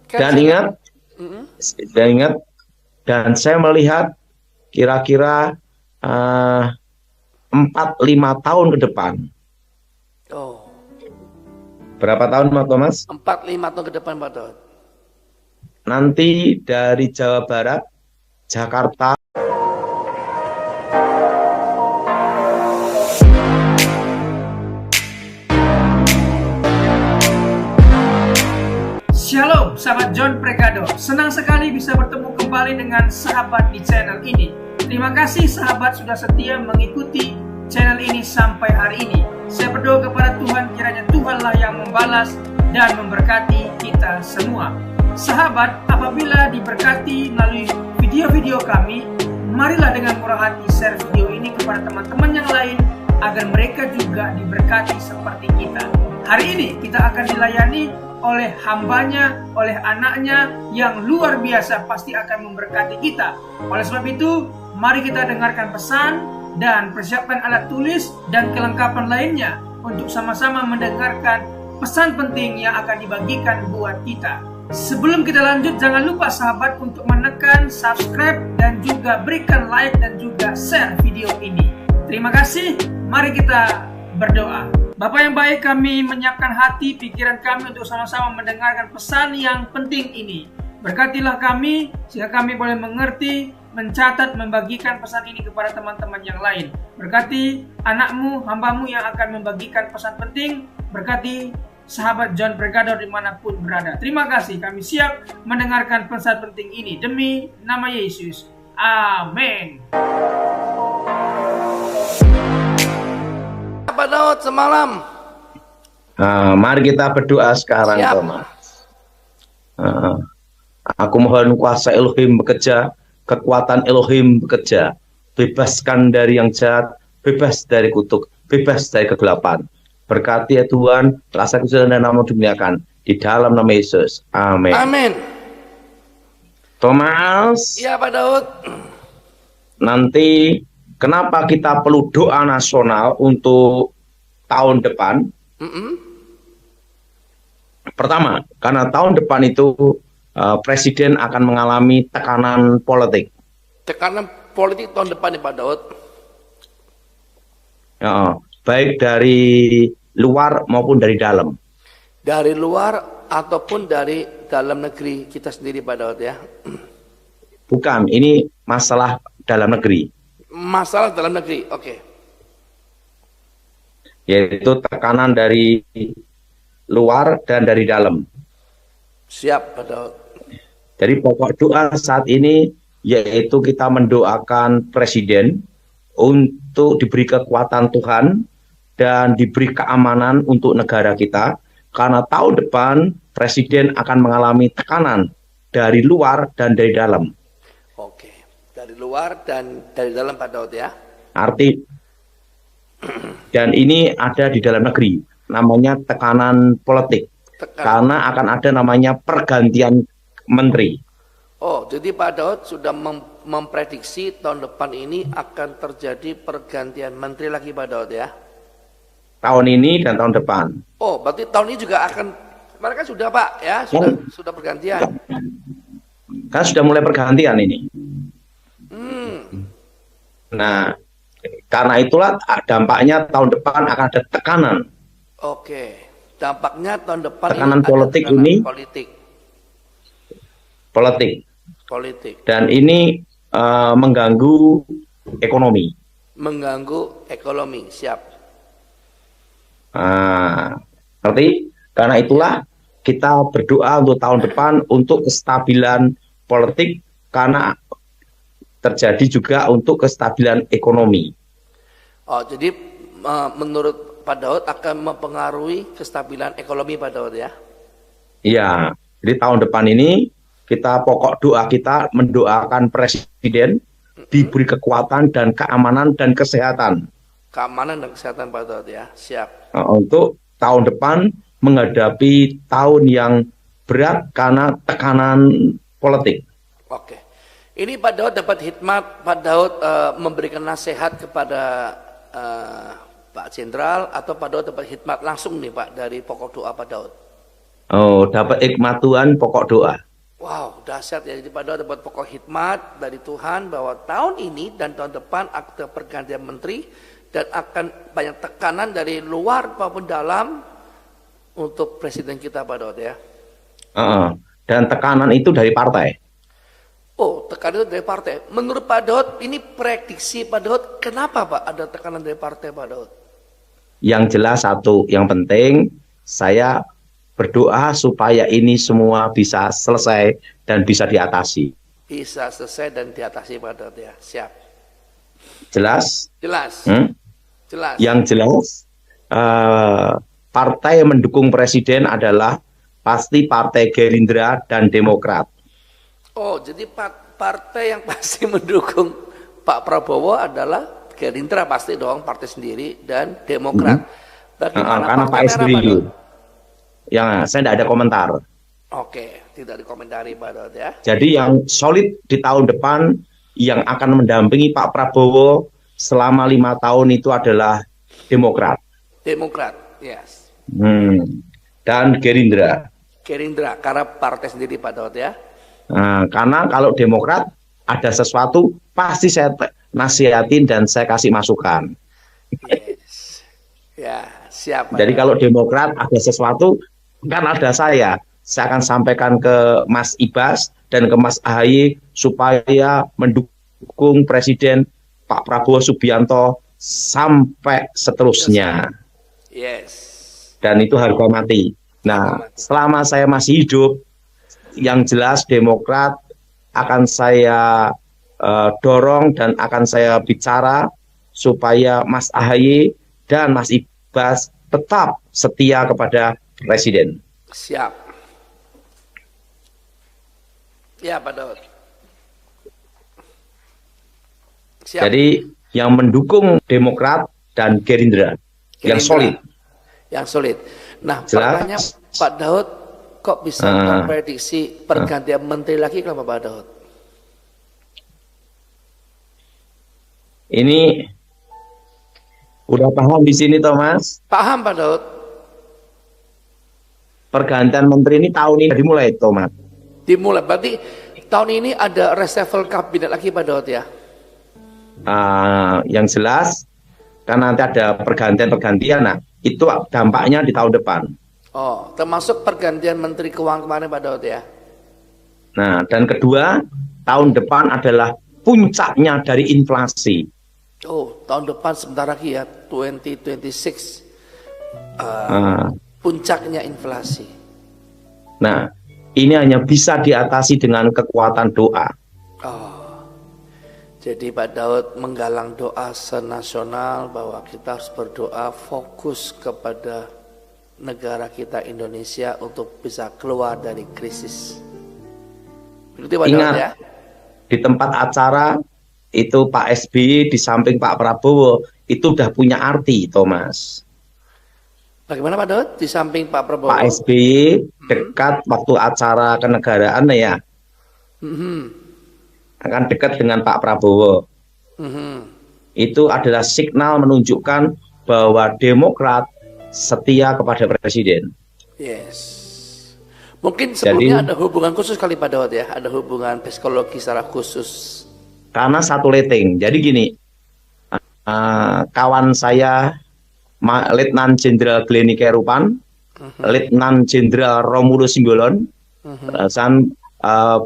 Dan ingat, dan ingat, dan saya melihat kira-kira 4-5 tahun ke depan. Oh. Berapa tahun, Mas Thomas? 4-5 tahun ke depan, Pak Daud. Nanti dari Jawa Barat, Jakarta, Shalom sahabat John Pregado, senang sekali bisa bertemu kembali dengan sahabat di channel ini. Terima kasih sahabat sudah setia mengikuti channel ini sampai hari ini. Saya berdoa kepada Tuhan, kiranya Tuhanlah yang membalas dan memberkati kita semua. Sahabat, apabila diberkati melalui video-video kami, marilah dengan murah hati share video ini kepada teman-teman yang lain agar mereka juga diberkati seperti kita. Hari ini kita akan dilayani oleh hambanya, oleh anaknya yang luar biasa, pasti akan memberkati kita. Oleh sebab itu, mari kita dengarkan pesan dan persiapkan alat tulis dan kelengkapan lainnya untuk sama-sama mendengarkan pesan penting yang akan dibagikan buat kita. Sebelum kita lanjut, jangan lupa sahabat untuk menekan subscribe dan juga berikan like dan juga share video ini. Terima kasih, mari kita berdoa. Bapak yang baik, kami menyiapkan hati, pikiran kami untuk sama-sama mendengarkan pesan yang penting ini. Berkatilah kami, sehingga kami boleh mengerti, mencatat, membagikan pesan ini kepada teman-teman yang lain. Berkati anakmu, hambamu yang akan membagikan pesan penting. Berkati sahabat John Pregado dimanapun berada. Terima kasih, kami siap mendengarkan pesan penting ini. Demi nama Yesus. Amin. Pak Daud semalam. Mari kita berdoa sekarang, Siap. Thomas. Aku mohon kuasa Elohim bekerja, kekuatan Elohim bekerja, bebaskan dari yang jahat, bebas dari kutuk, bebas dari kegelapan. Berkati ya Tuhan, rasa kesucian dan nama dimuliakan di dalam nama Yesus. Amin. Amin. Thomas, Iya Pak Daud. nanti kenapa kita perlu doa nasional untuk tahun depan? Pertama, karena tahun depan itu Presiden akan mengalami tekanan politik. Tekanan politik tahun depan nih Pak Daud. Baik dari luar maupun dari dalam. Dari luar ataupun dari dalam negeri kita sendiri Pak Daud ya. Bukan, ini masalah dalam negeri. Masalah dalam negeri, oke. Yaitu tekanan dari luar dan dari dalam. Siap Pak Daud. Jadi pokok doa saat ini yaitu kita mendoakan Presiden untuk diberi kekuatan Tuhan dan diberi keamanan untuk negara kita. Karena tahun depan Presiden akan mengalami tekanan dari luar dan dari dalam. Oke, dari luar dan dari dalam Pak Daud ya. Dan ini ada di dalam negeri, namanya tekanan politik. Karena akan ada namanya pergantian menteri. Oh, jadi Pak Daud sudah memprediksi tahun depan ini akan terjadi pergantian menteri lagi Pak Daud ya. Tahun ini dan tahun depan. Oh, berarti tahun ini juga akan, mereka sudah Pak ya, sudah pergantian. Kan sudah mulai pergantian ini. Nah, karena itulah dampaknya tahun depan akan ada tekanan. Oke, dampaknya tahun depan tekanan ini politik ada tekanan ini. Politik. Dan ini mengganggu ekonomi. Mengganggu ekonomi, siap. Ngerti? Karena itulah kita berdoa untuk tahun depan untuk kestabilan politik, karena terjadi juga untuk kestabilan ekonomi. Oh, jadi menurut Pak Daud akan mempengaruhi kestabilan ekonomi Pak Daud ya? Iya, jadi tahun depan ini kita pokok doa kita mendoakan Presiden diberi kekuatan dan keamanan dan kesehatan. Keamanan dan kesehatan Pak Daud ya, siap. Untuk tahun depan menghadapi tahun yang berat karena tekanan politik. Oke, ini Pak Daud dapat hikmat, Pak Daud memberikan nasihat kepada Pak Jenderal, atau Pak Daud dapat hikmat langsung nih Pak dari pokok doa Pak Daud? Oh, dapat hikmat Tuhan pokok doa. Wow, dahsyat ya. Jadi Pak Daud dapat pokok hikmat dari Tuhan bahwa tahun ini dan tahun depan ada pergantian menteri dan akan banyak tekanan dari luar maupun dalam untuk presiden kita Pak Daud ya. Dan tekanan itu dari partai. Oh, tekanan itu dari partai. Menurut Pak Daud, ini prediksi Pak Daud, kenapa Pak ada tekanan dari partai Pak Daud? Yang jelas satu, yang penting saya berdoa supaya ini semua bisa selesai dan bisa diatasi. Bisa selesai dan diatasi Pak Daud ya, siap. Jelas? Jelas. Jelas. Yang jelas, partai yang mendukung presiden adalah pasti Partai Gerindra dan Demokrat. Oh, jadi partai yang pasti mendukung Pak Prabowo adalah Gerindra pasti dong, partai sendiri, dan Demokrat. Bagaimana karena Pak SBY. Ya, saya tidak ada komentar. Oke, tidak dikomentari Pak Daud ya. Jadi yang solid di tahun depan yang akan mendampingi Pak Prabowo selama 5 tahun itu adalah Demokrat. Demokrat, yes. Dan Gerindra. Gerindra, karena partai sendiri Pak Daud ya. Nah, karena kalau Demokrat ada sesuatu pasti saya nasihatin dan saya kasih masukan. Yes. Ya, siap. Jadi kalau Demokrat ada sesuatu kan ada saya akan sampaikan ke Mas Ibas dan ke Mas Ahaye supaya mendukung Presiden Pak Prabowo Subianto sampai seterusnya. Yes. Dan itu harga mati. Nah, selama saya masih hidup, yang jelas Demokrat akan saya dorong dan akan saya bicara supaya Mas Ahaye dan Mas Ibas tetap setia kepada Presiden. Siap. Ya Pak Daud. Siap. Jadi yang mendukung Demokrat dan Gerindra. Yang solid. Yang solid. Nah, jelas. Pertanyaan Pak Daud, kok bisa memprediksi pergantian menteri lagi kenapa Pak Daud? Ini udah paham di sini Thomas? Paham Pak Daud. Pergantian menteri ini tahun ini dimulai Thomas. Dimulai, berarti tahun ini ada reshuffle kabinet lagi Pak Daud ya? Yang jelas kan nanti ada pergantian, nah itu dampaknya di tahun depan. Oh, termasuk pergantian Menteri Keuangan kemarin Pak Daud ya? Nah, dan kedua, tahun depan adalah puncaknya dari inflasi. Oh, tahun depan sebentar lagi ya, 2026. Puncaknya inflasi. Nah, ini hanya bisa diatasi dengan kekuatan doa. Oh, jadi Pak Daud menggalang doa senasional bahwa kita harus berdoa fokus kepada negara kita Indonesia untuk bisa keluar dari krisis. Begitu Pak Ingat, Daud ya? Di tempat acara itu Pak SBY di samping Pak Prabowo itu udah punya arti, Thomas. Bagaimana Pak Daud? Di samping Pak Prabowo? Pak SBY dekat waktu acara kenegaraan ya. Akan dekat dengan Pak Prabowo. Itu adalah signal menunjukkan bahwa Demokrat setia kepada Presiden. Yes. Mungkin sebelumnya ada hubungan khusus kali Pak Daud ya? Ada hubungan psikologi secara khusus. Karena satu letting. Jadi gini, kawan saya Letnan Jenderal Glenny Kerupan, Letnan Jenderal Romulus Simbolon, dan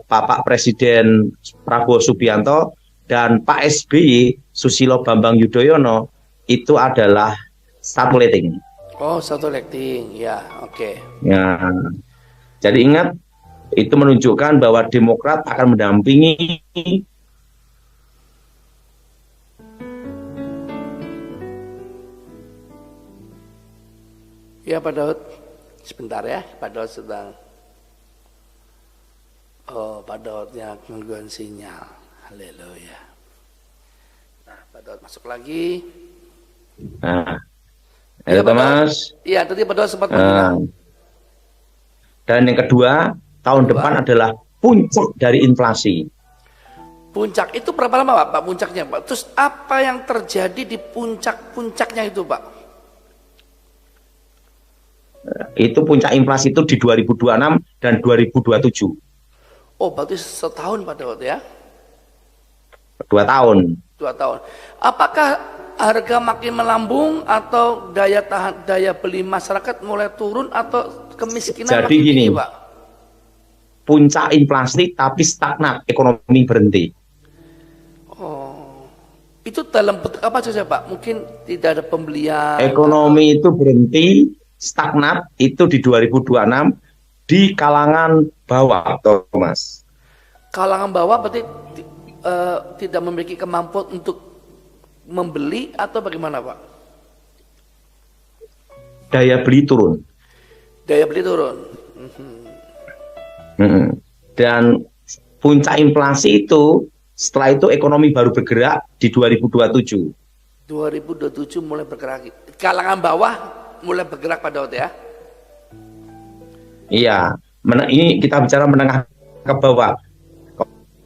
Bapak Presiden Prabowo Subianto dan Pak SBY Susilo Bambang Yudhoyono itu adalah satu letting. Oh, satu letting, ya, oke. Ya, jadi ingat itu menunjukkan bahwa Demokrat akan mendampingi ya Pak Daud, sebentar ya, Pak Daud sedang, Pak Daudnya gangguan sinyal, haleluya. Nah, Pak Daud masuk lagi. Nah, ya Thomas. Iya, tadi Pak Daud sempat bilang. Dan yang kedua, tahun depan adalah puncak dari inflasi. Puncak itu berapa lama Pak puncaknya Pak? Terus apa yang terjadi di puncak-puncaknya itu Pak? Itu puncak inflasi itu di 2026 dan 2027. Oh, berarti setahun Pak Daud ya? 2 tahun. 2 tahun. Apakah harga makin melambung atau daya beli masyarakat mulai turun atau kemiskinan Jadi makin gini, tinggi, Pak? puncak inflasi tapi stagnan, ekonomi berhenti. Oh, itu dalam bentuk apa saja Pak? Mungkin tidak ada pembelian. Ekonomi itu berhenti, stagnan itu di 2026 di kalangan bawah, Thomas. Kalangan bawah berarti tidak memiliki kemampuan untuk membeli atau bagaimana Pak? Daya beli turun. Daya beli turun. Dan puncak inflasi itu setelah itu ekonomi baru bergerak di 2027. 2027 mulai bergerak. Kalangan bawah mulai bergerak Pak Daud ya? Iya, ini kita bicara menengah ke bawah.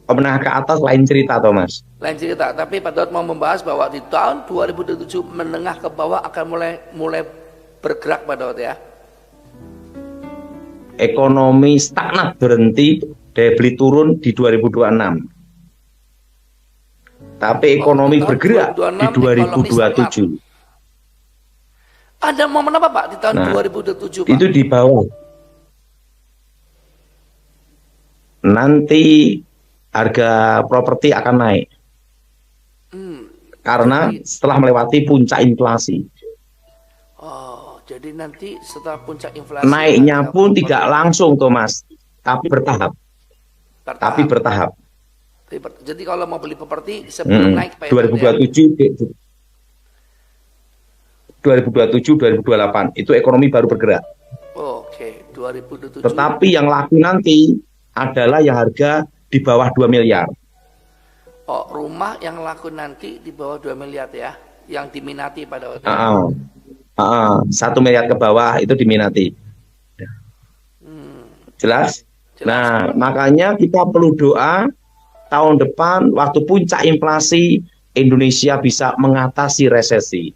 Menengah ke atas lain cerita, Thomas. Lain cerita, tapi Pak Daud mau membahas bahwa di tahun 2027 menengah ke bawah akan mulai bergerak Pak Daud ya? Ekonomi stagnan berhenti, daya beli turun di 2026. Tapi ekonomi bergerak di 2027. Ada momen apa Pak di tahun 2027 Pak? Itu di bawah. Nanti harga properti akan naik. Karena setelah melewati puncak inflasi. Oh, jadi nanti setelah puncak inflasi naiknya pun tidak langsung, Thomas, tapi bertahap. Tapi bertahap. Jadi kalau mau beli properti sebelum naik Pak 2027 2028 itu ekonomi baru bergerak. Oke, 2027. Tetapi yang laku nanti adalah yang harga di bawah 2 miliar. Oh, rumah yang laku nanti di bawah 2 miliar ya, yang diminati pada waktu 1 miliar ke bawah itu diminati. Jelas? Nah, makanya kita perlu doa tahun depan waktu puncak inflasi Indonesia bisa mengatasi resesi.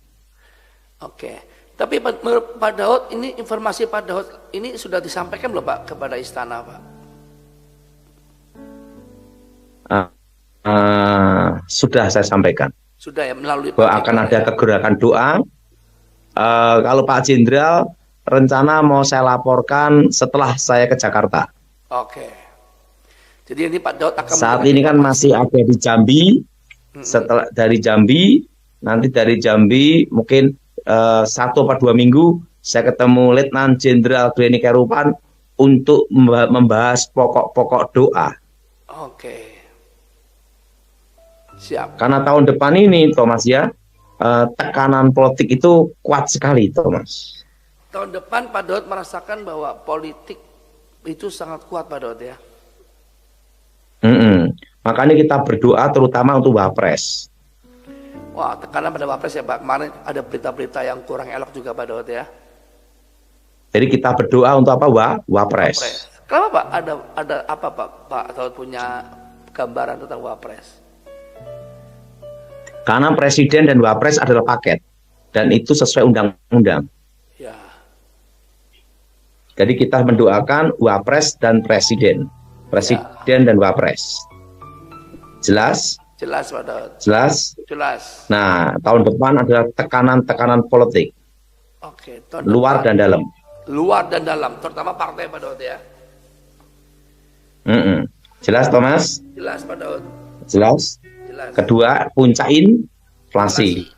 Oke. Tapi Pak Daud, ini informasi Pak Daud ini sudah disampaikan belum Pak kepada istana Pak? Sudah saya sampaikan. Sudah ya, melalui bahwa akan ada kegerakan doa. Kalau Pak Jenderal rencana mau saya laporkan setelah saya ke Jakarta. Oke. Jadi ini Pak Daud akan saat ini kan masih ada di Jambi. Setelah dari Jambi, nanti dari Jambi mungkin 1 atau 2 minggu saya ketemu Letnan Jenderal Glenny Kerupan untuk membahas pokok-pokok doa. Oke. Siap. Karena tahun depan ini, Thomas ya, tekanan politik itu kuat sekali, Thomas. Tahun depan Pak Daud merasakan bahwa politik itu sangat kuat Pak Daud ya. Makanya kita berdoa terutama untuk Wapres. Wah, tekanan pada Wapres ya Pak. Kemarin ada berita-berita yang kurang elok juga Pak Daud ya. Jadi kita berdoa untuk apa, Wapres. Kenapa Pak? Ada apa Pak Daud punya gambaran tentang Wapres? Karena Presiden dan Wapres adalah paket. Dan itu sesuai undang-undang. Ya. Jadi kita mendoakan Wapres dan Presiden. Presiden dan Wapres. Jelas? Jelas Pak Daud. Jelas? Jelas. Nah, tahun depan adalah tekanan-tekanan politik. Oke, luar dan dalam. Luar dan dalam, terutama partai Pak Daud ya. Jelas, Thomas? Jelas Pak Daud. Jelas? Jelas. Kedua, puncak inflasi.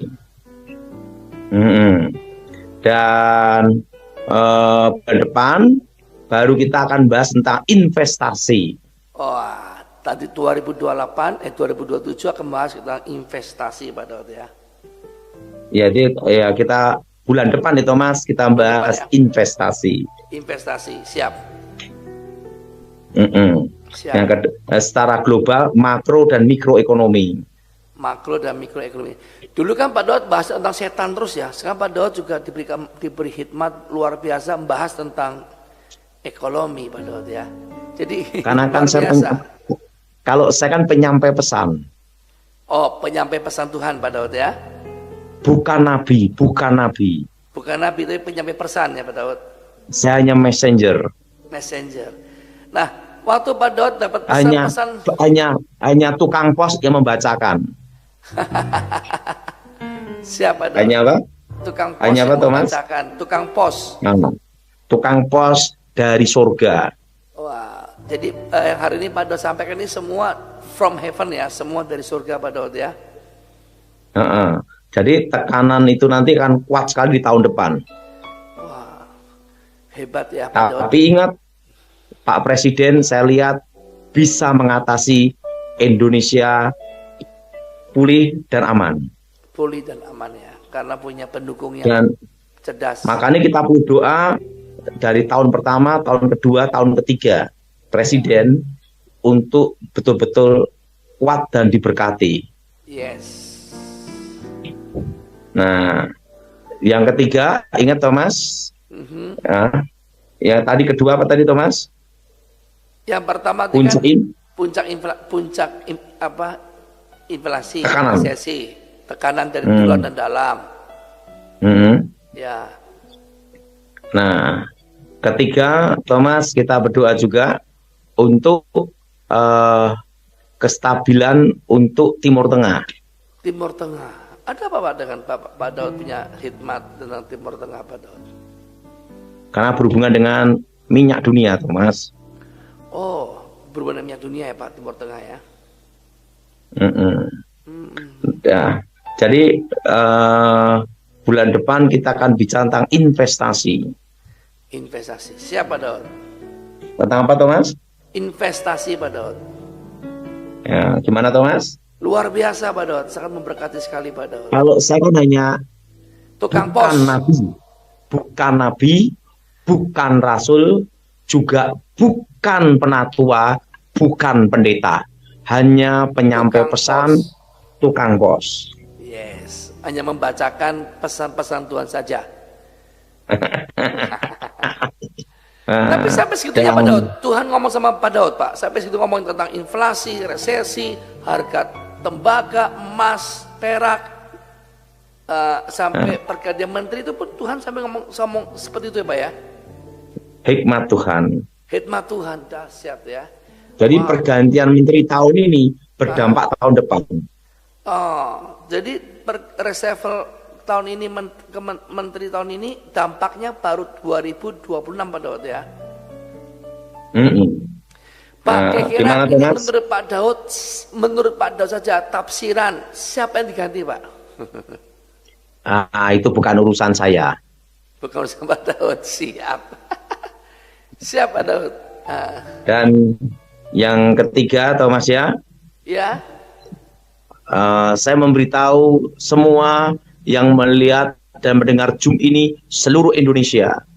Dan bulan depan baru kita akan bahas tentang investasi. Wah, tadi 2027 akan bahas tentang investasi Pak Daud ya. Jadi ya kita bulan depan nih Thomas kita bahas investasi. Investasi, siap. Siap. Yang kedua, secara global makro dan mikroekonomi. Makro dan mikroekonomi. Dulu kan Pak Daud bahas tentang setan terus ya. Sekarang Pak Daud juga diberi hikmat luar biasa membahas tentang ekonomi Pak Daud ya. Jadi karena kan kalau saya kan penyampai pesan. Oh, penyampai pesan Tuhan Pak Daud ya. Bukan nabi, bukan nabi. Bukan nabi tapi penyampai pesan ya Pak Daud. Saya hanya messenger. Messenger. Nah, waktu Pak Daud dapat Hanya pesan-pesan, hanya tukang pos yang membacakan. siapa Daud? Hanya apa? Tukang pos Hanya yang apa, Thomas? membacakan. Tukang pos. Nah, tukang pos dari surga. Wah, jadi yang hari ini Pak Daud sampaikan ini semua from heaven ya, semua dari surga Pak Daud ya. Jadi tekanan itu nanti akan kuat sekali di tahun depan. Wah, hebat ya Pak Daud. Tapi ingat, Pak Presiden saya lihat bisa mengatasi Indonesia pulih dan aman. Pulih dan aman ya, karena punya pendukung yang Dan cerdas. makanya kita perlu doa dari tahun pertama, tahun kedua, tahun ketiga Presiden untuk betul-betul kuat dan diberkati. Yes. Nah, yang ketiga, ingat Thomas? Nah, yang tadi kedua apa tadi Thomas? Yang pertama itu Puncak kan inflasi, tekanan. resesi, tekanan dari luar dan dalam. Ya. Nah, ketiga Thomas, kita berdoa juga untuk kestabilan untuk Timur Tengah. Timur Tengah. Ada apa Pak dengan Pak Daud punya khidmat tentang Timur Tengah Pak Daud? Karena berhubungan dengan minyak dunia, Thomas. Oh, berhubungan dengan minyak dunia ya Pak, Timur Tengah ya. Ya, jadi bulan depan kita akan bicara tentang investasi. Investasi. Siapa Daud? Tentang apa, Thomas? Investasi Pak Daud. Ya, gimana, Thomas? Luar biasa Pak Daud, sangat memberkati sekali Pak Daud. Kalau saya kan hanya Tukang pos. bukan nabi, bukan rasul, juga bukan penatua, bukan pendeta, hanya penyampai Tukang pesan, pos. tukang pos. Yes, hanya membacakan pesan-pesan Tuhan saja. Tapi sampai segitunya Pak Daud, Tuhan ngomong sama Pak Daud Pak, sampai segitu ngomong tentang inflasi, resesi, harga tembaga, emas, perak, sampai pergantian menteri itu pun Tuhan sampai ngomong seperti itu ya Pak ya. Hikmat Tuhan. Hikmat Tuhan, dahsyat ya. Jadi pergantian menteri tahun ini berdampak tahun depan. Oh, jadi reshuffle tahun ini, menteri tahun ini dampaknya baru 2026 Pak Daud ya. Pak, kira-kira ini menurut Pak Daud saja tafsiran siapa yang diganti Pak? Itu bukan urusan saya. Bukan urusan Pak Daud, siap. Siap Pak Daud. Dan yang ketiga, Thomas ya. Ya. Saya memberitahu semua yang melihat dan mendengar Zoom ini seluruh Indonesia.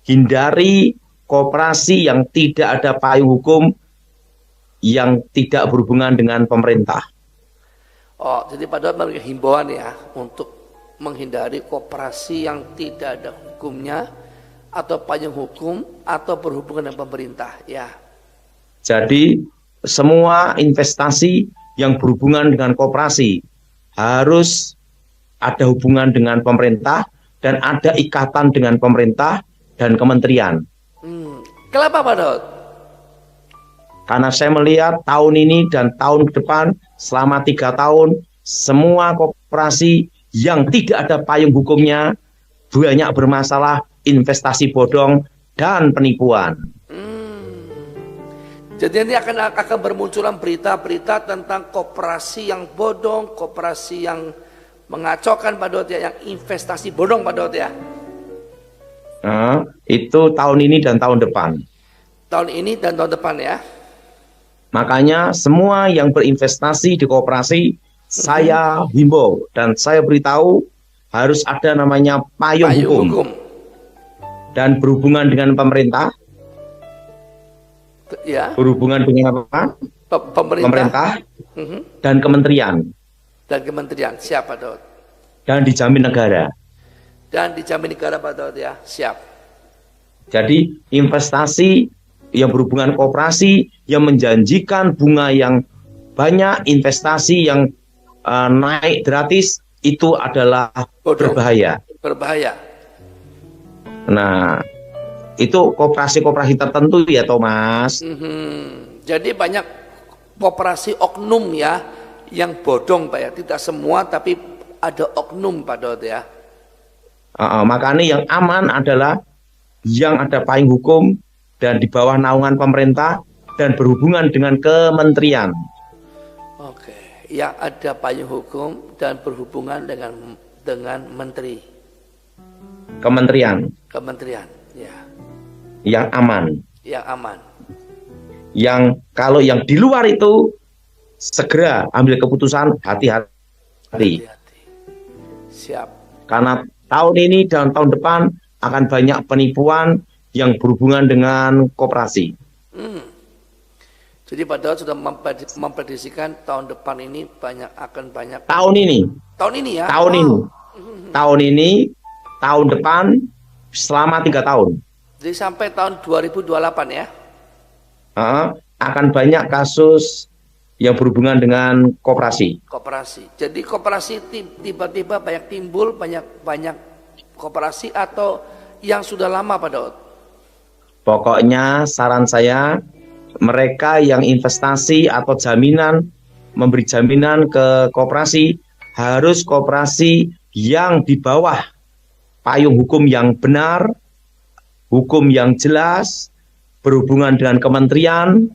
Hindari koperasi yang tidak ada payung hukum, yang tidak berhubungan dengan pemerintah. Oh, jadi Pak Daud memberikan himbauan ya untuk menghindari koperasi yang tidak ada hukumnya atau payung hukum atau berhubungan dengan pemerintah ya. Jadi semua investasi yang berhubungan dengan koperasi harus ada hubungan dengan pemerintah dan ada ikatan dengan pemerintah dan kementerian. Kenapa Pak Daud? Karena saya melihat tahun ini dan tahun depan selama 3 tahun semua koperasi yang tidak ada payung hukumnya banyak bermasalah, investasi bodong dan penipuan. Jadi ini akan bermunculan berita-berita tentang koperasi yang bodong, koperasi yang mengacaukan Pak Daud ya, yang investasi bodong Pak Daud ya. Itu tahun ini dan tahun depan. Tahun ini dan tahun depan ya. Makanya semua yang berinvestasi di koperasi saya himbau dan saya beritahu harus ada namanya payung hukum. Dan berhubungan dengan pemerintah. Ya. Berhubungan dengan apa? Pemerintah dan kementerian. Dan kementerian, siapa Daud? Dan dijamin negara. Dan dijamin negara Pak Daud ya, siap. Jadi investasi yang berhubungan koperasi yang menjanjikan bunga yang banyak, investasi yang naik gratis, itu adalah bodong. berbahaya. Berbahaya. Nah, itu koperasi-koperasi tertentu ya Thomas. Jadi banyak koperasi oknum ya yang bodong Pak ya, tidak semua tapi ada oknum Pak Daud ya. Makanya yang aman adalah yang ada payung hukum dan di bawah naungan pemerintah dan berhubungan dengan kementerian. Oke, yang ada payung hukum dan berhubungan dengan menteri. Kementerian. Kementerian, ya. Yang aman. Yang aman. Yang kalau yang di luar itu segera ambil keputusan, hati-hati. Hati-hati. Siap. Karena tahun ini dan tahun depan akan banyak penipuan yang berhubungan dengan koperasi. Jadi Pak Daud sudah memprediksikan tahun depan ini akan banyak. Tahun ini ya? Tahun ini, tahun depan, selama 3 tahun. Jadi sampai tahun 2028 ya? Akan banyak kasus yang berhubungan dengan koperasi. Koperasi. Jadi koperasi tiba-tiba banyak timbul, banyak koperasi atau yang sudah lama Pak Daud? Pokoknya saran saya, mereka yang investasi atau memberi jaminan ke koperasi, harus koperasi yang di bawah payung hukum yang benar, hukum yang jelas, berhubungan dengan kementerian,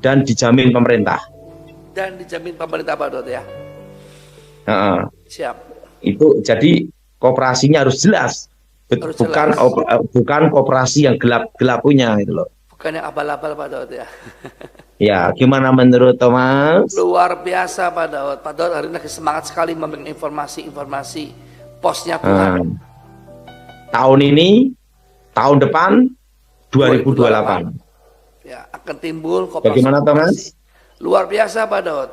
dan dijamin pemerintah. Dan dijamin pemerintah Pak Daud ya? Siap. Itu jadi koperasinya harus jelas, bukan koperasi yang gelap punya gitu loh. Bukan yang abal-abal Pak Daud ya. Ya, gimana menurut Thomas? Luar biasa Pak Daud. Pak Daud hari ini semangat sekali memberikan informasi-informasi posnya Tuhan. Tahun ini, tahun depan 2028. Ya, akan timbul koperasi. Bagaimana Thomas? Luar biasa Pak Daud.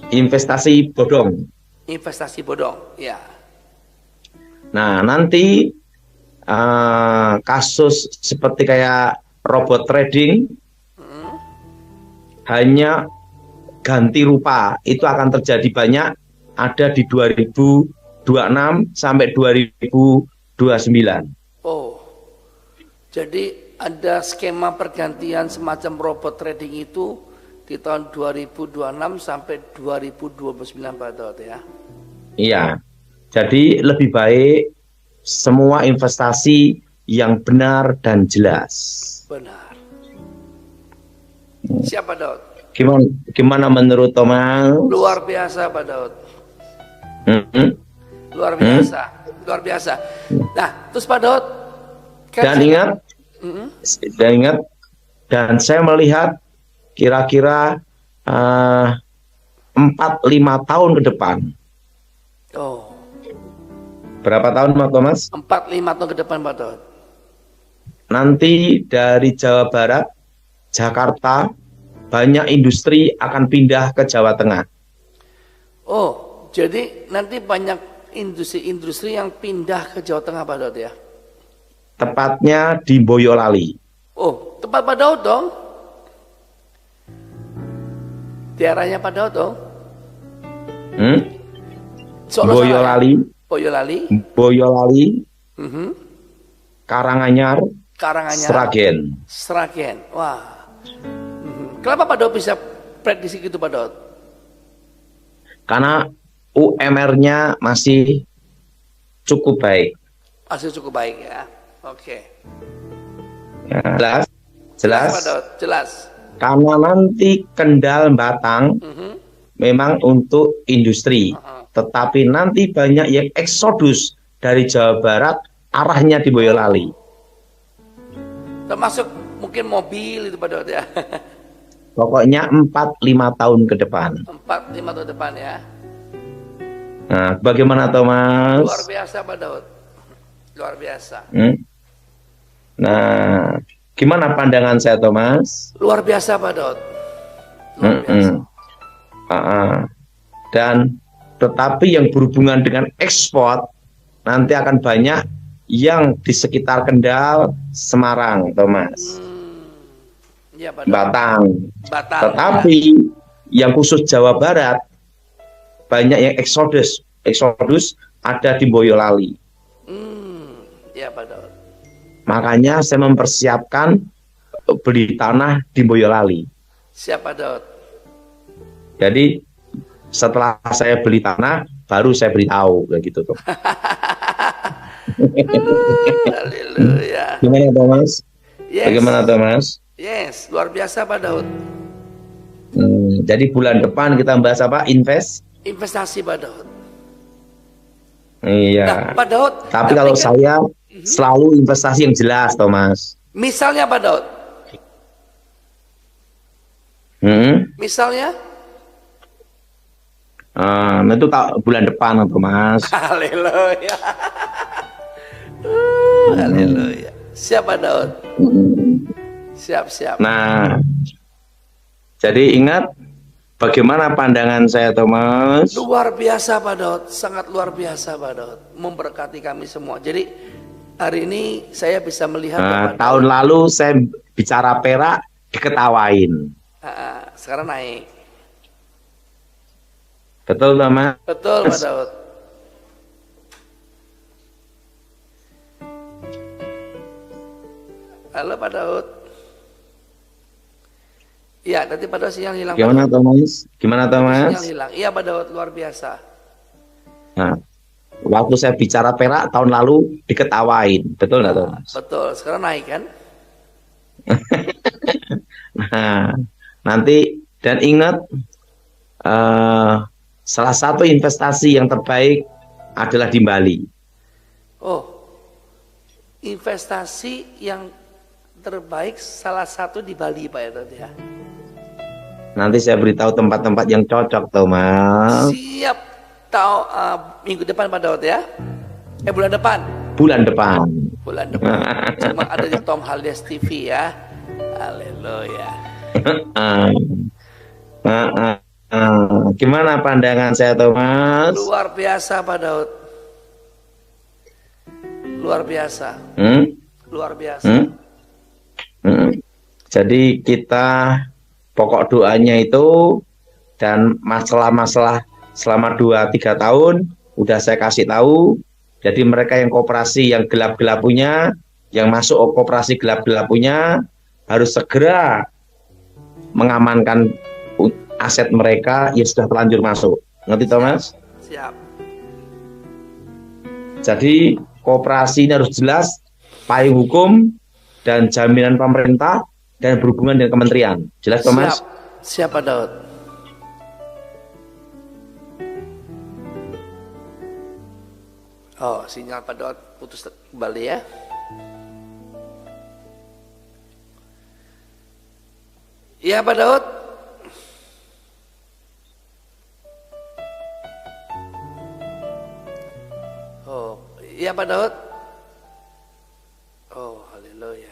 Investasi bodong. Investasi bodong, ya. Nah, nanti kasus seperti kayak robot trading hanya ganti rupa, itu akan terjadi banyak, ada di 2026 sampai 2029. Oh, jadi ada skema pergantian semacam robot trading itu di tahun 2026 sampai 2029 Pak Daud ya? Iya, jadi lebih baik semua investasi yang benar dan jelas. Benar. Siapa Daud? Gimana menurut Thomas? Luar biasa Pak Daud. Luar biasa. Nah, terus Pak Daud. Dan saya melihat kira-kira 4-5 tahun ke depan. Oh. Berapa tahun Pak Thomas? 4-5 tahun ke depan Pak Daud. Nanti dari Jawa Barat, Jakarta, banyak industri akan pindah ke Jawa Tengah. Oh, jadi nanti banyak industri-industri yang pindah ke Jawa Tengah Pak Daud ya? Tepatnya di Boyolali. Oh, tempat Pak Daud dong? Daerahnya Pak Daud dong? Boyolali, Karanganyar, Sragen. Wah. Kenapa Pak Daud bisa prediksi gitu Pak Daud? Karena UMR-nya masih cukup baik. Masih cukup baik ya. Oke. Ya, jelas. Pak Daud, jelas. Karena nanti Kendal Batang memang untuk industri. Tetapi nanti banyak yang eksodus dari Jawa Barat arahnya di Boyolali. Termasuk mungkin mobil itu Pak Daud ya. Pokoknya 4-5 tahun ke depan. 4-5 tahun depan ya. Nah, bagaimana Thomas? Luar biasa Pak Daud. Luar biasa. Nah, gimana pandangan saya Thomas? Luar biasa Pak Daud. Luar biasa. Dan tetapi yang berhubungan dengan ekspor nanti akan banyak yang di sekitar Kendal, Semarang, Thomas. Ya, Batang. Tetapi yang khusus Jawa Barat banyak yang eksodus ada di Boyolali. Iya Pak Daud. Makanya saya mempersiapkan beli tanah di Boyolali. Siapa Daud? Jadi setelah saya beli tanah, baru saya beritahu kayak gitu tuh. Haleluya. Gimana Thomas? Yes. Bagaimana Thomas? Yes, luar biasa Pak Daud. Jadi bulan depan kita bahas apa? Investasi Pak Daud. Iya. Nah, Pak Daud. Tapi kalau saya selalu investasi yang jelas, Thomas. Misalnya Pak Daud. Misalnya? Itu bulan depan, Thomas. Haleluya. Haleluya. Siap Pak Daud. Siap. Nah, jadi ingat bagaimana pandangan saya, Thomas? Luar biasa Pak Daud, sangat luar biasa Pak Daud, memberkati kami semua. Jadi hari ini saya bisa melihat tahun lalu saya bicara perak diketawain. Sekarang naik. Betul Thomas? Betul Pak Daud. Halo Pak Daud. Iya, tadi Pak Daud sinyal hilang. Gimana Thomas? Gimana Thomas? Sinyal hilang. Iya Pak Daud, luar biasa. Nah, waktu saya bicara perak tahun lalu diketawain, betul nggak Thomas? Betul, sekarang naik kan? Nah, nanti dan ingat salah satu investasi yang terbaik adalah di Bali. Oh, investasi yang terbaik salah satu di Bali Pak ya? Nanti saya beritahu tempat-tempat yang cocok, Thomas. Siap. Tahu minggu depan Pak Daud ya? Bulan depan. Bulan depan. Bulan depan. Cuma ada di Tom Haldes TV ya. Haleluya. Gimana pandangan saya, Thomas? Luar biasa Pak Daud. Luar biasa. Luar biasa. Jadi kita pokok doanya itu dan masalah-masalah selama 2-3 tahun udah saya kasih tahu. Jadi mereka yang koperasi yang gelap-gelap punya, yang masuk koperasi gelap-gelap punya harus segera mengamankan aset mereka yang sudah terlanjur masuk. Ngerti Thomas? Siap. Jadi koperasi ini harus jelas payung hukum dan jaminan pemerintah dan berhubungan dengan kementerian. Jelas Thomas? Siap Pak Daud. Oh, sinyal Pak Daud putus kembali ya. Iya Pak Daud. Oh, iya Pak Daud. Oh, haleluya.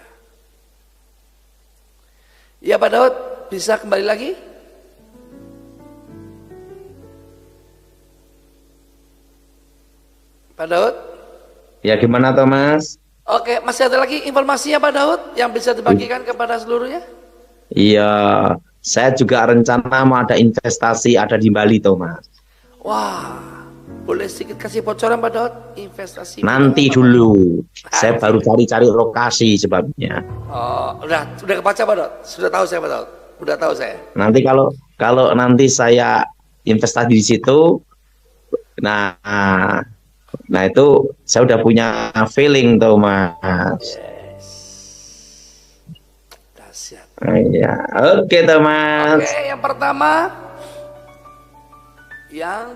Iya Pak Daud, bisa kembali lagi? Pak Daud? Ya gimana Thomas? Oke, masih ada lagi informasinya Pak Daud yang bisa dibagikan kepada seluruhnya? Iya, saya juga rencana mau ada investasi ada di Bali Thomas. Wah, boleh sedikit kasih bocoran Pak Daud? Investasi nanti dulu, saya baru cari-cari lokasi sebabnya. Oh, udah kebaca Pak Daud? Sudah tahu saya Pak Daud? Udah tahu saya. Nanti kalau nanti saya investasi di situ, nah itu saya udah punya feeling tuh Mas. Yes. Dahsyat. Iya, oke Thomas. Oke, yang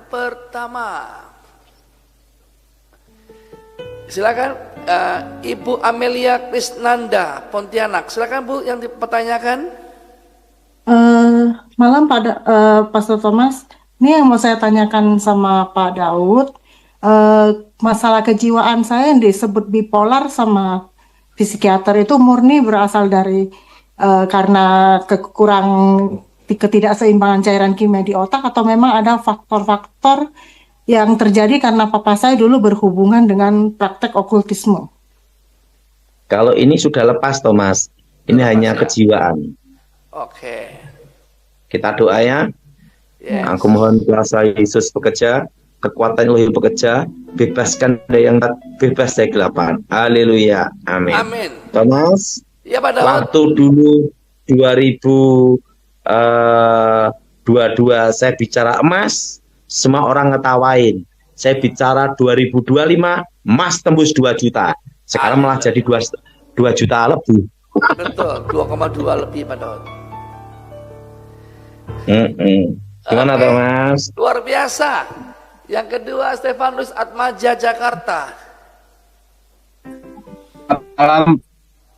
pertama, silakan Ibu Amelia Krisnanda Pontianak. Silakan Bu yang dipertanyakan. Malam Pastor Thomas. Ini yang mau saya tanyakan sama Pak Daud. Masalah kejiwaan saya yang disebut bipolar sama psikiater itu murni berasal dari karena ketidakseimbangan cairan kimia di otak, atau memang ada faktor-faktor yang terjadi karena papa saya dulu berhubungan dengan praktek okultisme? Kalau ini sudah lepas Thomas, ini hanya kejiwaan. Oke. Kita doa ya. Yes. Aku mohon kuasa Yesus bekerja, kekuatan Elohim bekerja, bebaskan dari yang bebas dari kegelapan. Haleluya. Amin. Amin. Thomas, Ya Pak Daud. waktu dulu 2022 saya bicara emas, semua orang ngetawain. Saya bicara 2025, emas tembus 2 juta. Sekarang malah jadi 2 juta lebih. Betul, 2,2 lebih Pak Daud. Gimana Thomas? Luar biasa. Yang kedua, Stefanus Atmaja, Jakarta. Malam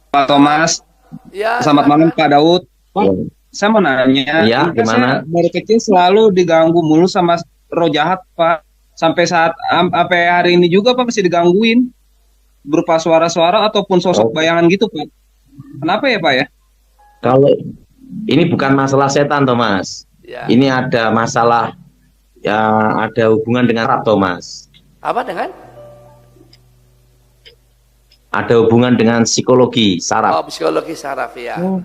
Pak Thomas. Ya, Selamat malam Pak Daud. Pak, saya mau nanya, Ya, ini kan gimana? saya dari kecil selalu diganggu mulu sama roh jahat Pak. Sampai hari ini juga Pak masih digangguin. Berupa suara-suara ataupun sosok bayangan gitu Pak. Kenapa ya Pak ya? Kalau ini bukan masalah setan Thomas. Ya. Ini ada masalah ada hubungan dengan saraf Thomas. Apa dengan? Ada hubungan dengan psikologi saraf. Oh, psikologi saraf ya. Oh.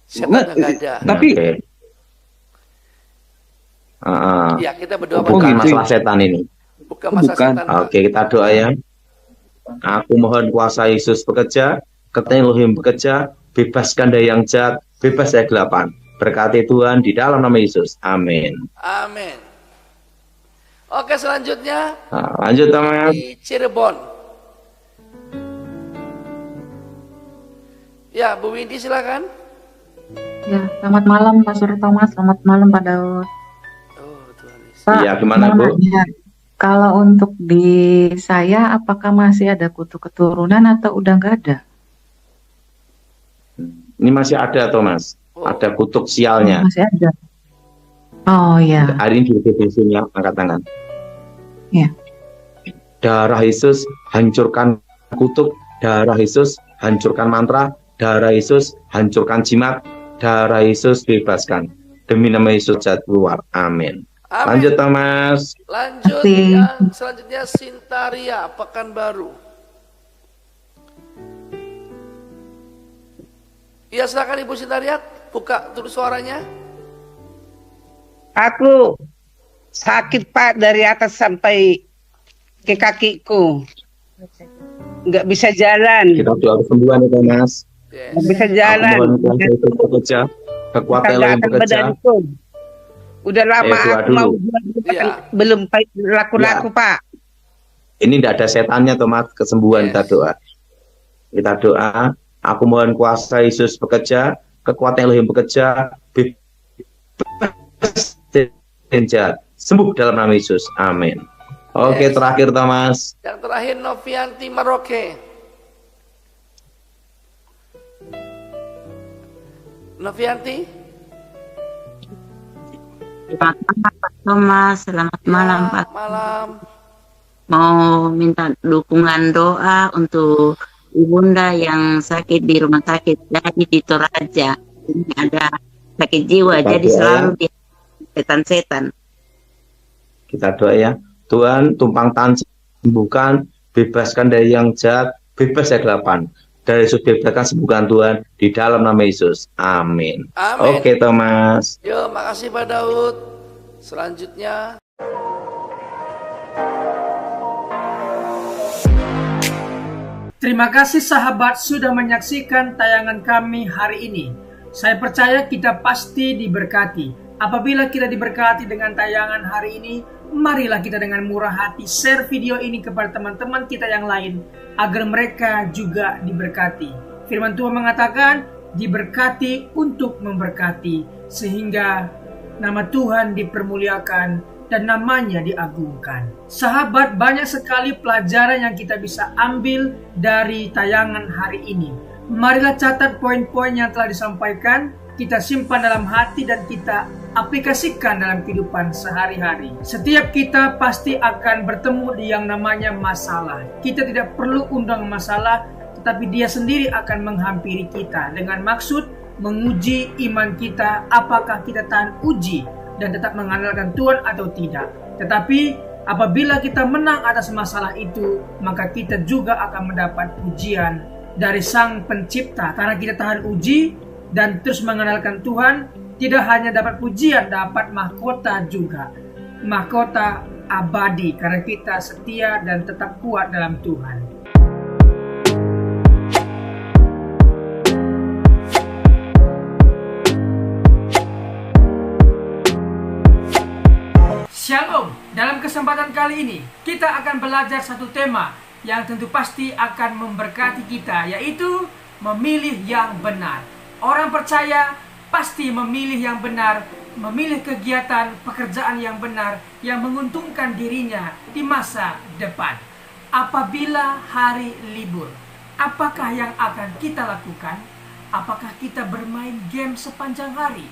Setan nggak ada. Tapi Oke. Ya, kita berdoa Bukan gitu. masalah setan ini. Bukan masalah Bukan. setan. Pak. Oke, kita doa ya. Aku mohon kuasa Yesus bekerja, kekuatan Elohim bekerja, bebaskan dari yang jahat, bebas dari kegelapan. Berkati Tuhan di dalam nama Yesus. Amin. Amin. Oke, selanjutnya Nah, lanjut Thomas. di Cirebon. Ya, Bu Windy silakan. Ya, selamat malam Pak Surya Thomas, selamat malam Pak Daud. Oh, Tuhan Yesus. Pak, Iya, gimana, mau Bu? nanya, kalau untuk di saya, apakah masih ada kutu keturunan atau udah nggak ada? Ini masih ada Thomas. Oh. Ada kutuk sialnya. Masih ada. Oh ya, Hari ini di divisinya angkat tangan. ya. Darah Yesus hancurkan kutuk, darah Yesus hancurkan mantra, darah Yesus hancurkan jimat, darah Yesus bebaskan. Demi nama Yesus jatuh keluar. Amin. Amin. Lanjut Thomas. Lanjut Oke. yang selanjutnya Sintaria, Pekanbaru. Ya, silakan Ibu Sintaria, buka terus suaranya. Aku sakit Pak dari atas sampai ke kakiku. Nggak bisa jalan. Kita doa kesembuhan ya Thomas. Yes. Nggak bisa Aku jalan. mohon kuasa Yesus bekerja, kekuatan Kagak Elohim akan bekerja. badanku. Udah lama doa aku dulu. mau Iya. belum laku-laku Pak. Ini tidak ada setannya Thomas, kesembuhan Yes. kita doa. Kita doa, aku mohon kuasa Yesus bekerja, kekuatan Elohim bekerja, bebas dan jahat. Sembuh dalam nama Yesus. Amin. Oke, Yes. terakhir Thomas. Yang terakhir Novianti Maroke. Novianti, Selamat malam Pak Thomas, selamat malam ya, Pak. malam. Mau minta dukungan doa untuk ibunda yang sakit di rumah sakit dari di Toraja. Ini ada sakit jiwa, Kita jadi doa, selalu di setan-setan. Kita doa ya. Tuhan, tumpang tangan sembuhkan, bebaskan dari yang jahat, bebas dari kegelapan. Dari Yesus bebaskan, sembuhkan Tuhan di dalam nama Yesus. Amin. Amin. Oke Thomas. Yo, makasih Pak Daud. Selanjutnya Terima kasih sahabat sudah menyaksikan tayangan kami hari ini. Saya percaya kita pasti diberkati. Apabila kita diberkati dengan tayangan hari ini, marilah kita dengan murah hati share video ini kepada teman-teman kita yang lain agar mereka juga diberkati. Firman Tuhan mengatakan diberkati untuk memberkati sehingga nama Tuhan dipermuliakan dan namanya diagungkan. Sahabat, banyak sekali pelajaran yang kita bisa ambil dari tayangan hari ini. Marilah catat poin-poin yang telah disampaikan, kita simpan dalam hati dan kita aplikasikan dalam kehidupan sehari-hari. Setiap kita pasti akan bertemu di yang namanya masalah. Kita tidak perlu undang masalah, tetapi dia sendiri akan menghampiri kita dengan maksud menguji iman kita, apakah kita tahan uji dan tetap mengandalkan Tuhan atau tidak. Tetapi apabila kita menang atas masalah itu, maka kita juga akan mendapat pujian dari Sang Pencipta. Karena kita tahan uji dan terus mengandalkan Tuhan, tidak hanya dapat pujian, dapat mahkota juga. mahkota abadi karena kita setia dan tetap kuat dalam Tuhan. Shalom, dalam kesempatan kali ini kita akan belajar satu tema yang tentu pasti akan memberkati kita, yaitu memilih yang benar. Orang percaya pasti memilih yang benar, memilih kegiatan pekerjaan yang benar yang menguntungkan dirinya di masa depan. Apabila hari libur, apakah yang akan kita lakukan? Apakah kita bermain game sepanjang hari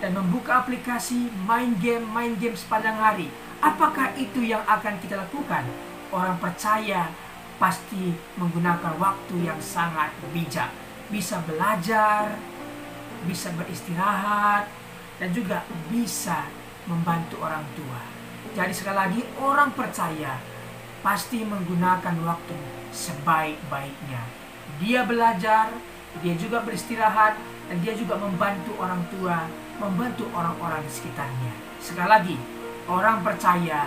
dan membuka aplikasi main game sepanjang hari? Apakah itu yang akan kita lakukan? Orang percaya pasti menggunakan waktu yang sangat bijak, bisa belajar, bisa beristirahat, dan juga bisa membantu orang tua. Jadi sekali lagi, orang percaya pasti menggunakan waktu sebaik-baiknya. Dia belajar, dia juga beristirahat, dan dia juga membantu orang tua, membantu orang-orang di sekitarnya. Sekali lagi, orang percaya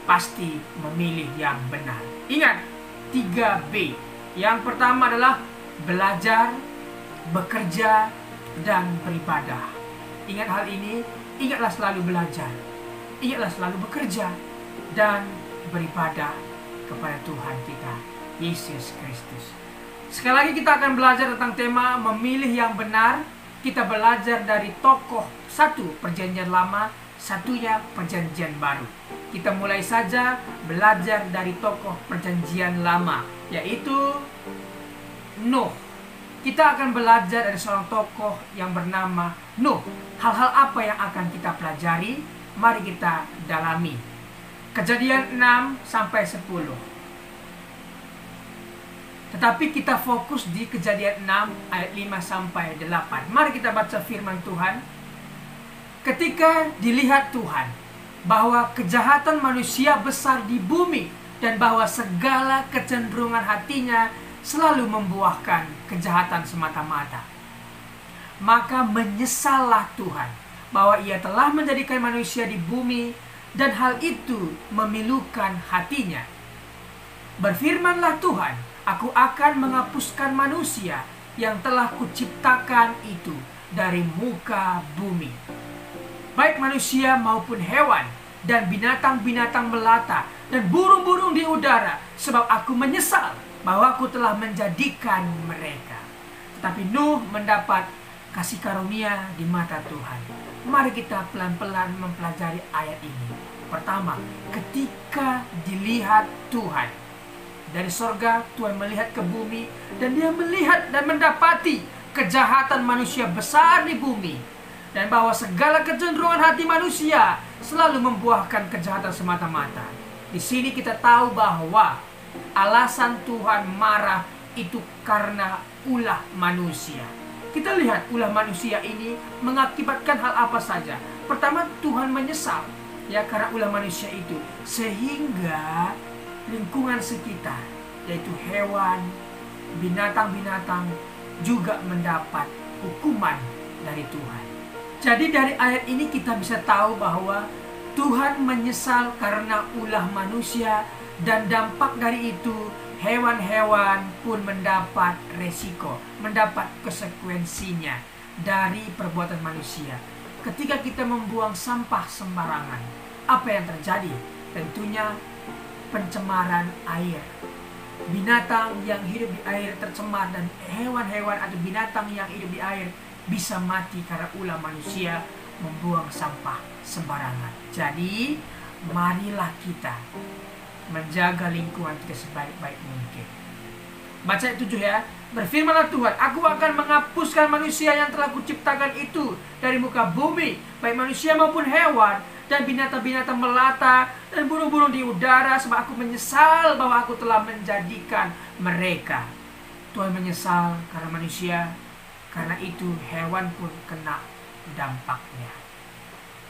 pasti memilih yang benar. Ingat, 3B. Yang pertama adalah belajar, bekerja, dan beribadah. Ingat hal ini, ingatlah selalu belajar, ingatlah selalu bekerja, dan beribadah kepada Tuhan kita, Yesus Kristus. Sekali lagi kita akan belajar tentang tema memilih yang benar. Kita belajar dari tokoh satu Perjanjian Lama, satunya Perjanjian Baru. Kita mulai saja belajar dari tokoh Perjanjian Lama, yaitu Nuh. Kita akan belajar dari seorang tokoh yang bernama Nuh. Hal-hal apa yang akan kita pelajari? Mari kita dalami. Kejadian 6 sampai 10. Tetapi kita fokus di Kejadian 6 ayat 5 sampai 8. Mari kita baca firman Tuhan. Ketika dilihat Tuhan bahwa kejahatan manusia besar di bumi dan bahwa segala kecenderungan hatinya selalu membuahkan kejahatan semata-mata, maka menyesallah Tuhan bahwa ia telah menjadikan manusia di bumi dan hal itu memilukan hatinya. Berfirmanlah Tuhan, aku akan menghapuskan manusia yang telah kuciptakan itu dari muka bumi, baik manusia maupun hewan dan binatang-binatang melata dan burung-burung di udara, sebab aku menyesal bahwa aku telah menjadikan mereka. Tetapi Nuh mendapat kasih karunia di mata Tuhan. Mari kita pelan-pelan mempelajari ayat ini. Pertama, ketika dilihat Tuhan dari sorga, Tuhan melihat ke bumi dan dia melihat dan mendapati kejahatan manusia besar di bumi dan bahwa segala kecenderungan hati manusia selalu membuahkan kejahatan semata-mata. Di sini kita tahu bahwa alasan Tuhan marah itu karena ulah manusia. Kita lihat ulah manusia ini mengakibatkan hal apa saja. Pertama, Tuhan menyesal ya karena ulah manusia itu, sehingga lingkungan sekitar, yaitu hewan, binatang-binatang juga mendapat hukuman dari Tuhan. Jadi dari ayat ini kita bisa tahu bahwa Tuhan menyesal karena ulah manusia, dan dampak dari itu hewan-hewan pun mendapat resiko, mendapat konsekuensinya dari perbuatan manusia. Ketika kita membuang sampah sembarangan, apa yang terjadi? Tentunya pencemaran air. Binatang yang hidup di air tercemar dan hewan-hewan atau binatang yang hidup di air bisa mati karena ulah manusia membuang sampah sembarangan. Jadi, marilah kita menjaga lingkungan kita sebaik-baik mungkin. Baca ayat 7 ya. Berfirmanlah Tuhan, aku akan menghapuskan manusia yang telah kuciptakan itu dari muka bumi, baik manusia maupun hewan, dan binatang-binatang melata, dan burung-burung di udara, sebab aku menyesal bahwa aku telah menjadikan mereka. Tuhan menyesal karena manusia, karena itu hewan pun kena dampaknya.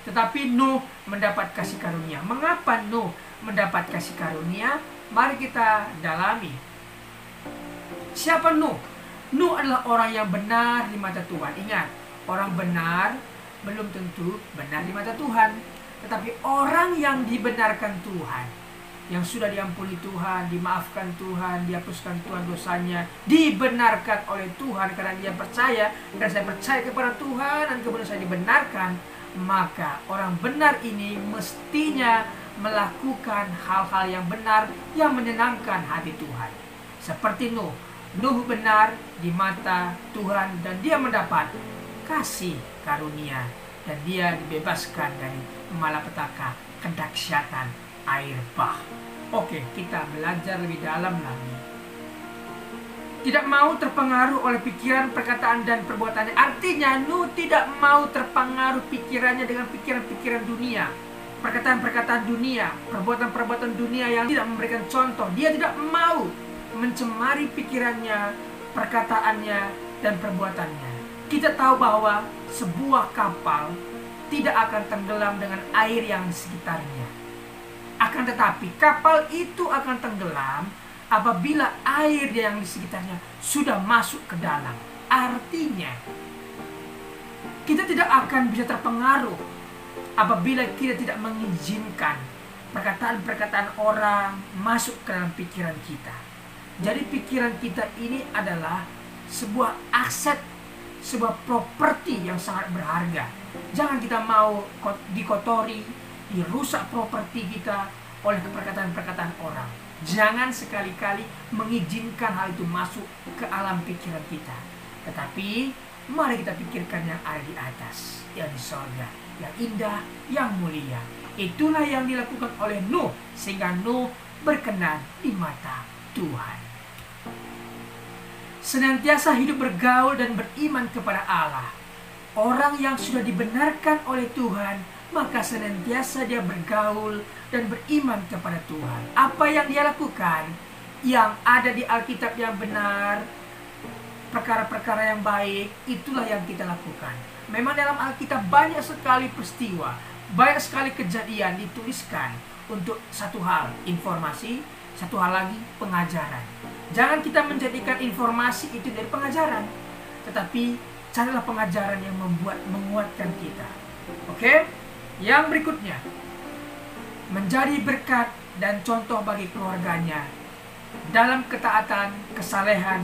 Tetapi Nuh mendapat kasih karunia. Mengapa Nuh mendapat kasih karunia? Mari kita dalami. Siapa Nuh? Nuh adalah orang yang benar di mata Tuhan. Ingat, orang benar belum tentu benar di mata Tuhan. Tetapi orang yang dibenarkan Tuhan, yang sudah diampuni Tuhan, dimaafkan Tuhan, dihapuskan Tuhan dosanya, dibenarkan oleh Tuhan karena dia percaya, dan saya percaya kepada Tuhan dan kemudian saya dibenarkan, maka orang benar ini mestinya melakukan hal-hal yang benar yang menyenangkan hati Tuhan. Seperti Nuh benar di mata Tuhan dan dia mendapat kasih karunia dan dia dibebaskan dari malapetaka kedahsyatan air bah. Oke, kita belajar lebih dalam lagi. Tidak mau terpengaruh oleh pikiran, perkataan, dan perbuatannya. Artinya Nuh tidak mau terpengaruh pikirannya dengan pikiran-pikiran dunia, perkataan-perkataan dunia, perbuatan-perbuatan dunia yang tidak memberikan contoh. Dia tidak mau mencemari pikirannya, perkataannya, dan perbuatannya. Kita tahu bahwa sebuah kapal tidak akan tenggelam dengan air yang di sekitarnya. Akan tetapi kapal itu akan tenggelam apabila air yang di sekitarnya sudah masuk ke dalam. Artinya kita tidak akan bisa terpengaruh apabila kita tidak mengizinkan perkataan-perkataan orang masuk ke dalam pikiran kita. Jadi pikiran kita ini adalah sebuah aset, sebuah properti yang sangat berharga. Jangan kita mau dikotori, dirusak properti kita oleh perkataan-perkataan orang. Jangan sekali-kali mengizinkan hal itu masuk ke alam pikiran kita. Tetapi mari kita pikirkan yang ada di atas, yang di sorga, yang indah, yang mulia. Itulah yang dilakukan oleh Nuh, sehingga Nuh berkenan di mata Tuhan. Senantiasa hidup bergaul dan beriman kepada Allah. Orang yang sudah dibenarkan oleh Tuhan, maka senantiasa dia bergaul dan beriman kepada Tuhan. Apa yang dia lakukan, yang ada di Alkitab yang benar, perkara-perkara yang baik, itulah yang kita lakukan. Memang dalam Alkitab banyak sekali peristiwa, banyak sekali kejadian dituliskan untuk satu hal, informasi, satu hal lagi, pengajaran. Jangan kita menjadikan informasi itu dari pengajaran, tetapi carilah pengajaran yang menguatkan kita. Oke? Yang berikutnya, menjadi berkat dan contoh bagi keluarganya dalam ketaatan, kesalehan,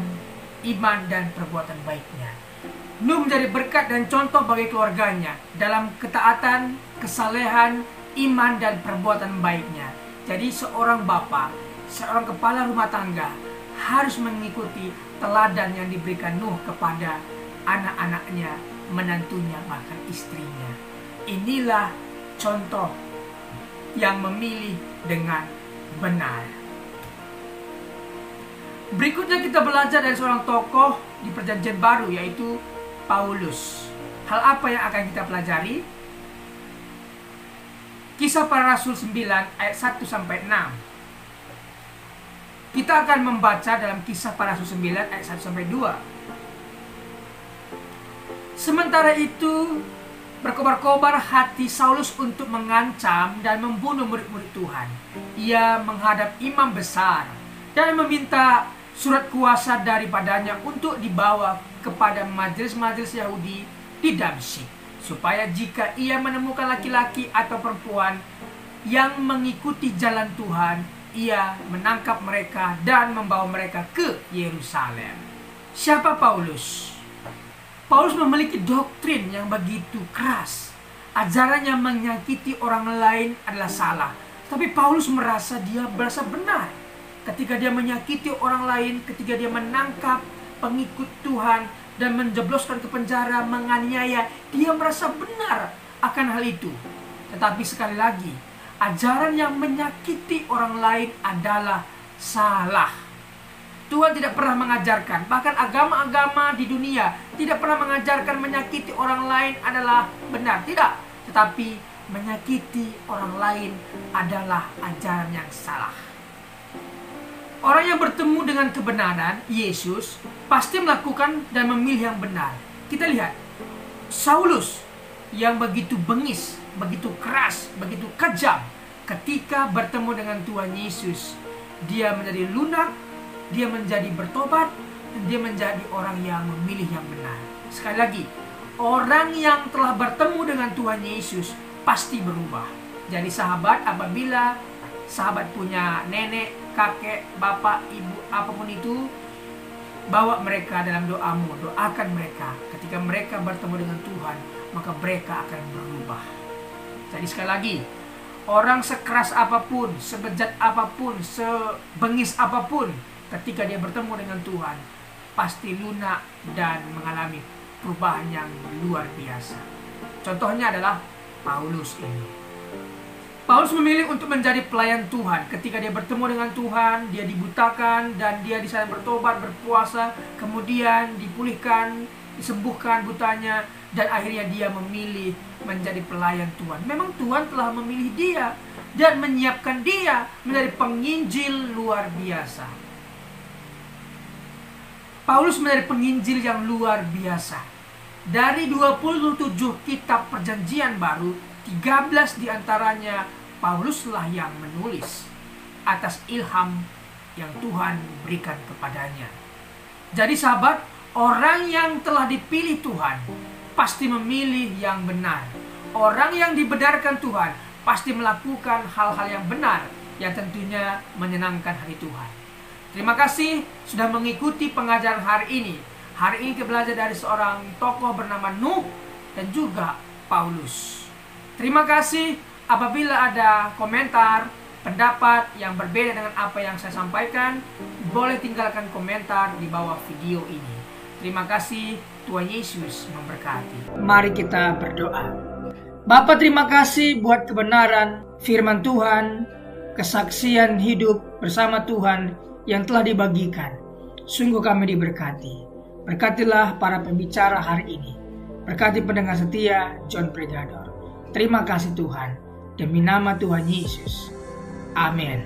iman, dan perbuatan baiknya. Nuh menjadi berkat dan contoh bagi keluarganya dalam ketaatan, kesalehan, iman, dan perbuatan baiknya. Jadi seorang bapa, seorang kepala rumah tangga harus mengikuti teladan yang diberikan Nuh kepada anak-anaknya, menantunya, bahkan istrinya. Inilah contoh yang memilih dengan benar. Berikutnya kita belajar dari seorang tokoh di Perjanjian Baru, yaitu Paulus. Hal apa yang akan kita pelajari? Kisah Para Rasul 9 ayat 1-6. Kita akan membaca dalam Kisah Para Rasul 9 ayat 1-2. Sementara itu berkobar-kobar hati Saulus untuk mengancam dan membunuh murid-murid Tuhan. Ia menghadap imam besar dan meminta surat kuasa daripadanya untuk dibawa kepada majelis-majelis Yahudi di Damsyik, supaya jika ia menemukan laki-laki atau perempuan yang mengikuti jalan Tuhan, ia menangkap mereka dan membawa mereka ke Yerusalem. Siapa Paulus? Paulus memiliki doktrin yang begitu keras. Ajarannya menyakiti orang lain adalah salah. Tapi Paulus merasa benar. Ketika dia menyakiti orang lain, ketika dia menangkap pengikut Tuhan dan menjebloskan ke penjara, menganiaya, dia merasa benar akan hal itu. Tetapi sekali lagi, ajaran yang menyakiti orang lain adalah salah. Tuhan tidak pernah mengajarkan, bahkan agama-agama di dunia tidak pernah mengajarkan menyakiti orang lain adalah benar. Tidak, tetapi menyakiti orang lain adalah ajaran yang salah. Orang yang bertemu dengan kebenaran, Yesus, pasti melakukan dan memilih yang benar. Kita lihat, Saulus yang begitu bengis, begitu keras, begitu kejam, ketika bertemu dengan Tuhan Yesus, dia menjadi lunak, dia menjadi bertobat, dan dia menjadi orang yang memilih yang benar. Sekali lagi, orang yang telah bertemu dengan Tuhan Yesus pasti berubah. Jadi sahabat, apabila sahabat punya nenek, kakek, bapak, ibu, apapun itu, bawa mereka dalam doamu, doakan mereka. Ketika mereka bertemu dengan Tuhan, maka mereka akan berubah. Jadi sekali lagi, orang sekeras apapun, sebejat apapun, sebengis apapun, ketika dia bertemu dengan Tuhan, pasti lunak dan mengalami perubahan yang luar biasa. Contohnya adalah Paulus ini. Paulus memilih untuk menjadi pelayan Tuhan. Ketika dia bertemu dengan Tuhan, dia dibutakan dan dia di sana bertobat, berpuasa, kemudian dipulihkan, disembuhkan butanya, dan akhirnya dia memilih menjadi pelayan Tuhan. Memang Tuhan telah memilih dia dan menyiapkan dia menjadi penginjil luar biasa. Paulus menjadi penginjil yang luar biasa. Dari 27 kitab perjanjian baru, 13 diantaranya Pauluslah yang menulis atas ilham yang Tuhan berikan kepadanya. Jadi sahabat, orang yang telah dipilih Tuhan pasti memilih yang benar. Orang yang dibenarkan Tuhan pasti melakukan hal-hal yang benar yang tentunya menyenangkan hati Tuhan. Terima kasih sudah mengikuti pengajaran hari ini. Hari ini kita belajar dari seorang tokoh bernama Nuh dan juga Paulus. Terima kasih. Apabila ada komentar, pendapat yang berbeda dengan apa yang saya sampaikan, boleh tinggalkan komentar di bawah video ini. Terima kasih, Tuhan Yesus memberkati. Mari kita berdoa. Bapa, terima kasih buat kebenaran firman Tuhan, kesaksian hidup bersama Tuhan yang telah dibagikan. Sungguh kami diberkati. Berkatilah para pembicara hari ini. Berkati pendengar setia John Pregador. Terima kasih Tuhan. Demi nama Tuhan Yesus. Amin.